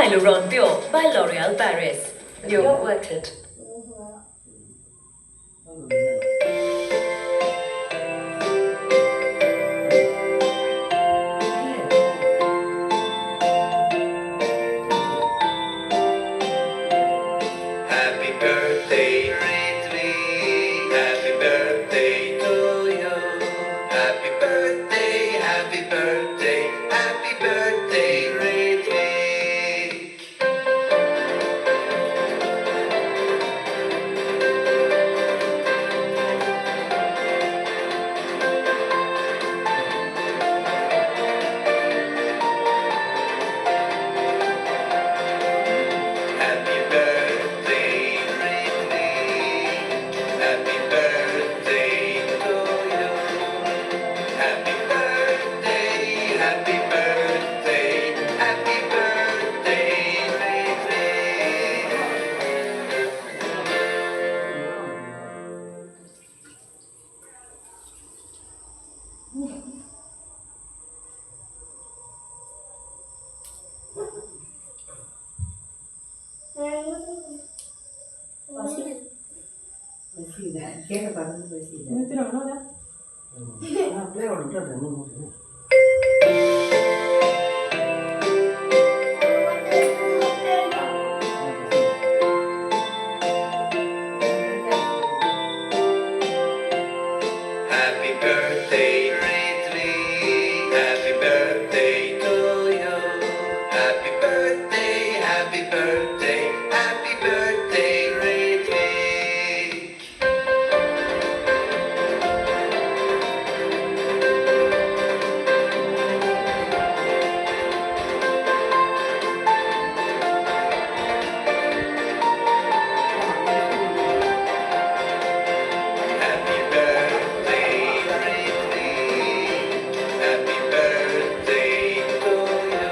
Hyaluron Pure by L'Oréal Paris. You're worth it. Happy birthday, Ridley. Happy birthday to you. Happy birthday, happy birthday, happy birthday, Ridley. Happy birthday, Ridley. Happy birthday to you. Happy birthday, happy birthday, happy birthday, Ridley. கேட்க பார்த்து பேசிடுறேன் அப்படியே விட்டுறேன். Happy birthday, Ridley. Happy birthday to you. Happy birthday, happy birthday, happy birthday, Ridley. Happy birthday, Ridley. Happy birthday to you.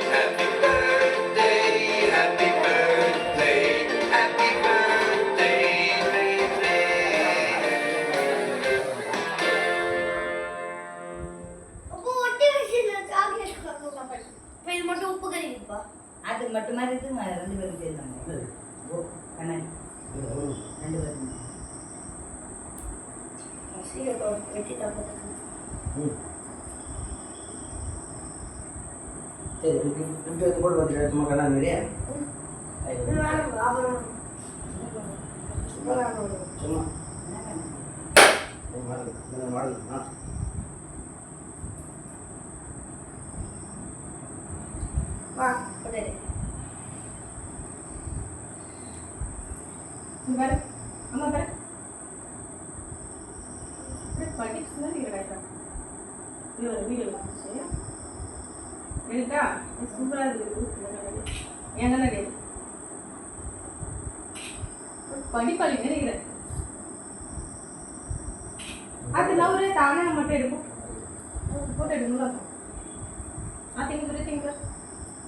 Happy birthday, happy birthday, happy birthday, Ridley. அது மட்டும் மாதிரி இருக்கு ரெண்டு பேரும் சேர்ந்தாங்க கண்ணாடி ரெண்டு பேரும் சரி இப்படி போட்டு பார்த்துட்டு சும்மா கண்ணா வெளியே சும்மா மாடல் ஆ அம்மா பாரு படிச்சுன்னா நீங்க ரைட்டா இது ஒரு வீடியோ வந்துச்சு இருக்கா சூப்பரா இருக்கு எங்க நடி படிப்பாளி நினைக்கிறேன் அது நவரே தானே மட்டும் எடுப்போம் போட்டோ எடுங்களா திங்க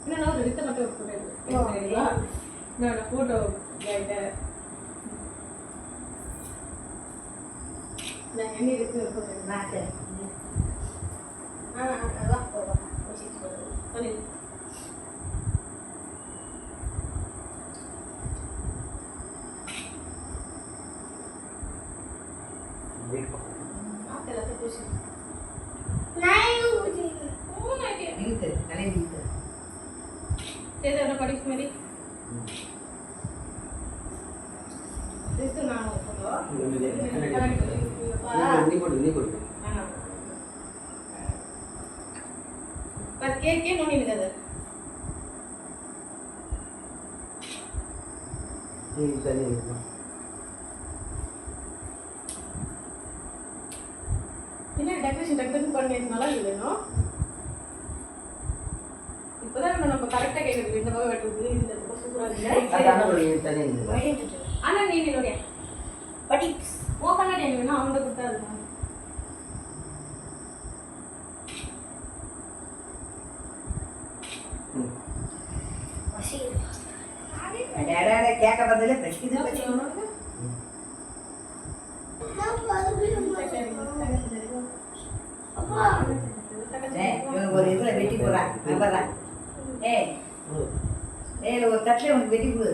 இன்னும் நவரு வித்த மட்டும் ஒரு போட்டோ எடுப்போம் நான் போட்டோ நான் என்ன இருக்கு நான் சரி அதான் போதும் சொல்லி இழுத்து தலையை இழுத்து சேதோட படிப்பு மாதிரி நான் நீ கொடு கேக்கே நோண்டி விடாது நீ தண்ணி வைக்கலாம் என்ன டெக்கரேஷன் டெக்கரேஷன் பண்ணி நல்லா வேணும் இப்போதான் நம்ம கரெக்டாக கேட்குறது இந்த பக்கம் வெட்டுறது இந்த பக்கம் சூப்பராக இருக்கு ஆனால் நீ என்னுடைய பட்டி ஓ கண்ணாடி எங்க வேணும் அவங்க கொடுத்தா இருக்கும் கேட்க பதில பிரச்சனை ஒரு இதுல வெட்டி போறான் நம்புறான் வேற ஒரு தட்டில் உனக்கு வெட்டி கொடு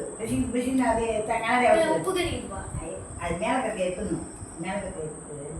பெசின்னு அதே கண்ணாடி உப்பு கறிக்குதுப்பா அது மேலே கட்டி எடுத்துடணும் மேலே கட்டி எடுத்து